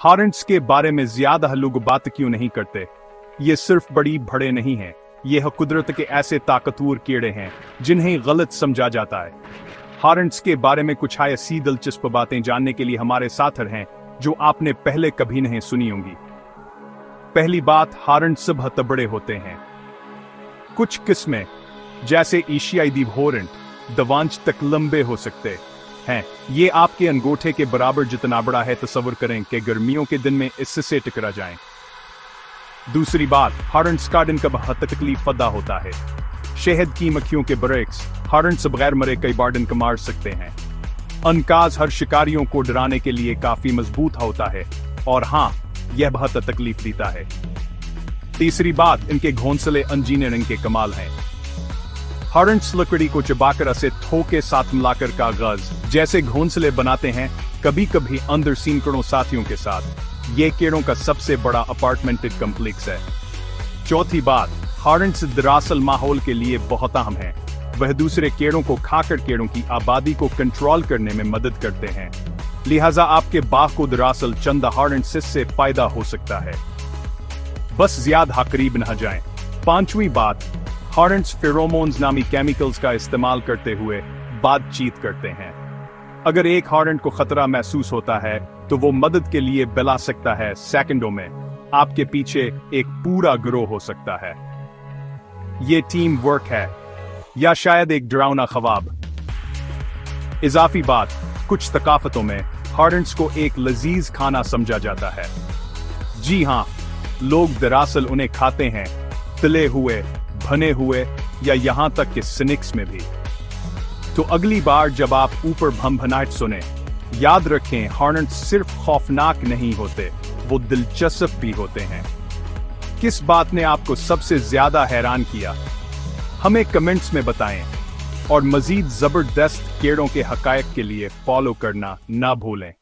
Hornets के बारे में ज्यादा लोग बात क्यों नहीं करते? ये सिर्फ बड़ी भड़े नहीं हैं, यह कुदरत के ऐसे ताकतवर कीड़े हैं जिन्हें गलत समझा जाता है। हॉर्नेट्स के बारे में कुछ ऐसी दिलचस्प बातें जानने के लिए हमारे साथ हैं जो आपने पहले कभी नहीं सुनी होंगी। पहली बात, हॉर्नेट्स बहुत बड़े होते हैं। कुछ किस्में जैसे एशियाई दीव हॉर्नेट दवांश तक लंबे हो सकते हैं। ये आपके अंगूठे के बराबर जितना बड़ा है। तस्वर करें कि गर्मियों के दिन में इससे टकरा जाएं। दूसरी बात, हॉर्नेट्स का दिन का बहुत तकलीफदा होता है। शहद की मक्खियों के बरक्स हॉर्नेट्स बगैर मरे कई बार दिन को मार सकते हैं। अनकाज हर शिकारियों को डराने के लिए काफी मजबूत होता है और हाँ, यह बहुत तकलीफ देता है। तीसरी बात, इनके घोंसले इंजीनियरिंग के कमाल हैं। हॉर्नेट्स लकड़ी को चबाकर उसे थोक के साथ मिलाकर कागज जैसे घोंसले बनाते हैं, कभी कभी अंदर सैकड़ों साथियों के साथ। ये कीड़ों का सबसे बड़ा अपार्टमेंटेड कॉम्प्लेक्स है। चौथी बात, हॉर्नेट्स दरअसल माहौल के लिए बहुत अहम है। वह दूसरे कीड़ों को खाकर कीड़ों की आबादी को कंट्रोल करने में मदद करते हैं। लिहाजा आपके बाग को दरअसल चंद हॉर्नेट्स से फायदा हो सकता है। बस ज्यादा करीब न जाएं। पांचवी बात, हॉर्नेट्स फेरोमोन्स नामी केमिकल्स का इस्तेमाल करते हुए बातचीत करते हैं। अगर एक हॉर्नेट को खतरा महसूस होता है तो वो मदद के लिए बुला सकता है। सेकंडों में आपके पीछे एक पूरा गिरोह हो सकता है। ये टीम वर्क है या शायद एक डरावना ख्वाब। इजाफी बात, कुछ थकाफतों में हॉर्नेट्स को एक लजीज खाना समझा जाता है। जी हां, लोग दरअसल उन्हें खाते हैं, तले हुए, भने हुए या यहां तक कि स्नैक्स में भी। तो अगली बार जब आप ऊपर भंभनाहट सुने, याद रखें, हॉर्नेट्स सिर्फ खौफनाक नहीं होते, वो दिलचस्प भी होते हैं। किस बात ने आपको सबसे ज्यादा हैरान किया? हमें कमेंट्स में बताएं और मजीद जबरदस्त कीड़ों के हकायक के लिए फॉलो करना ना भूलें।